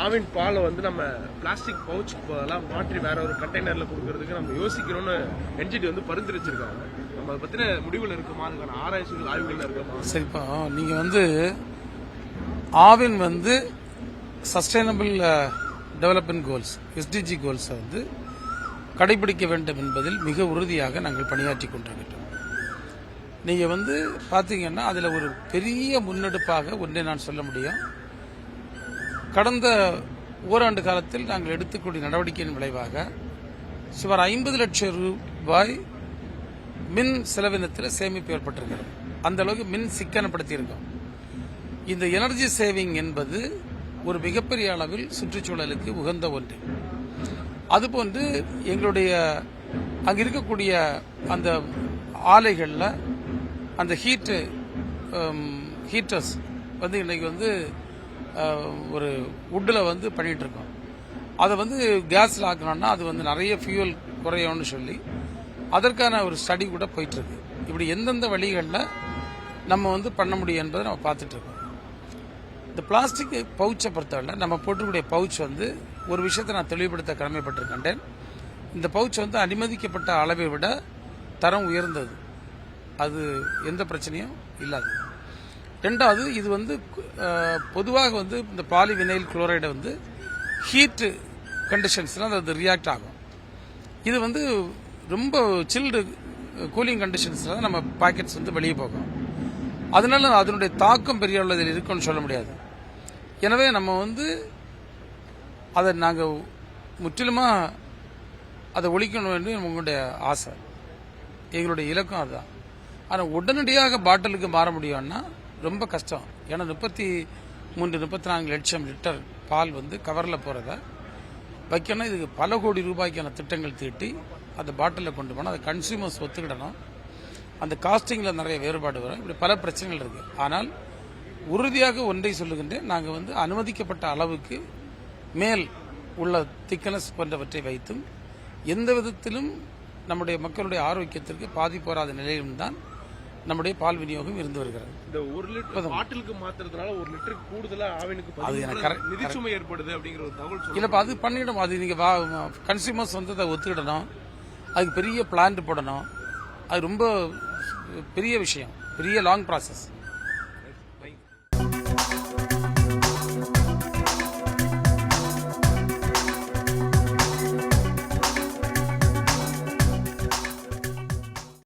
ஆவின் பாலை வந்து நம்ம பிளாஸ்டிக் பவுச் எல்லாம் மாற்றி வேற ஒரு கண்டெய்னர்ல கொடுக்கறதுக்கு நம்ம யோசிக்கிறோம்னு என்ஜிடி வந்து பரிந்துரைச்சிருக்காங்க. நம்ம அதை பத்தின முடிவுல இருக்குமா, அதுக்கான ஆராய்ச்சிகள் ஆய்வுகள் இருக்குமா? சரிப்பா, நீங்க வந்து ஆவின் வந்து சஸ்டைனபிள் டெவலப்மெண்ட் கோல்ஸ் எஸ்டிஜி கோல்ஸை வந்து கடைபிடிக்க வேண்டும் என்பதில் மிக உறுதியாக நாங்கள் பணியாற்றி கொண்டிருக்கிறோம். நீங்கள் வந்து பார்த்தீங்கன்னா அதில் ஒரு பெரிய முன்னெடுப்பாக ஒன்றை நான் சொல்ல முடியும். கடந்த ஓராண்டு காலத்தில் நாங்கள் எடுத்துக்கூடிய நடவடிக்கையின் விளைவாக சுமார் 50 லட்சம் ரூபாய் மின் செலவினத்தில் சேமிப்பு ஏற்பட்டிருக்கிறது. அந்த அளவுக்கு மின் சிக்கனப்படுத்தியிருக்கோம். இந்த எனர்ஜி சேவிங் என்பது ஒரு மிகப்பெரிய அளவில் சுற்றுச்சூழலுக்கு உகந்த ஒன்று. அதுபோன்று எங்களுடைய அங்கே இருக்கக்கூடிய அந்த ஆலைகளில் அந்த ஹீட்டர்ஸ் வந்து இன்றைக்கி வந்து ஒரு வுட்டில் வந்து பண்ணிகிட்டு இருக்கோம். அதை வந்து கேஸில் ஆக்கணும்னா அது வந்து நிறைய ஃபியூல் குறையும்னு சொல்லி அதற்கான ஒரு ஸ்டடி கூட போயிட்டுருக்கு. இப்படி எந்தெந்த வழிகளில் நம்ம வந்து பண்ண முடியும் என்பதை நம்ம பார்த்துட்ருக்கோம். இந்த பிளாஸ்டிக் பவுச்சை பொறுத்தவரை நம்ம போட்டுக்கூடிய பவுச் வந்து ஒரு விஷயத்தை நான் தெளிவுபடுத்த கடமைப்பட்டிருக்கின்றேன். இந்த பவுச் வந்து அனுமதிக்கப்பட்ட அளவை விட தரம் உயர்ந்தது, அது எந்த பிரச்சனையும் இல்லாது. ரெண்டாவது, இது வந்து பொதுவாக வந்து இந்த பாலிவினைல் குளோரைடை வந்து ஹீட்டு கண்டிஷன்ஸ்லாம் அது ரியாக்ட் ஆகும். இது வந்து ரொம்ப சில்டு கூலிங் கண்டிஷன்ஸில் தான் நம்ம பாக்கெட்ஸ் வந்து வெளியே போகும். அதனால அதனுடைய தாக்கம் பெரிய அளவில் இருக்குன்னு சொல்ல முடியாது. எனவே நம்ம வந்து அதை நாங்கள் முற்றிலுமாக அதை ஒழிக்கணும் என்று உங்களுடைய ஆசை, எங்களுடைய இலக்கம் அதுதான். ஆனால் உடனடியாக பாட்டிலுக்கு மாற முடியும்னா ரொம்ப கஷ்டம். ஏன்னா 33-34 லட்சம் லிட்டர் பால் வந்து கவரில் போகிறத வைக்கணும். இதுக்கு பல கோடி ரூபாய்க்கான திட்டங்கள் தீட்டி அந்த பாட்டிலில் கொண்டு போனால் அதை கன்சியூமர்ஸ் ஒத்துக்கிடணும். அந்த காஸ்டிங்கில் நிறைய வேறுபாடு வரும். இப்படி பல பிரச்சனைகள் இருக்குது. ஆனால் உறுதியாக ஒன்றை சொல்லுகின்றேன், நாங்கள் வந்து அனுமதிக்கப்பட்ட அளவுக்கு மேல் உள்ள திக்னஸ் போன்றவற்றை வைத்தும் எந்த விதத்திலும் நம்முடைய மக்களுடைய ஆரோக்கியத்திற்கு பாதிப்பு வராத நிலையிலும் தான் நம்முடைய பால் விநியோகம் இருந்து வருகிறது. இந்த 1 லிட்டர் பாட்டிலுக்கு மாத்துறதுனால 1 லிட்டருக்கு கூடுதலா ஆவினுக்கு நிதி சுமை ஏற்படுது அப்படிங்கிற ஒரு தகவல் இல்லப்பா, அது பண்ணிடும். அது நீங்க கன்சியூமர்ஸ் வந்து அதை ஒத்துக்கிடணும். அதுக்கு பெரிய பிளான் போடணும். அது ரொம்ப பெரிய விஷயம், பெரிய லாங் ப்ராசஸ்.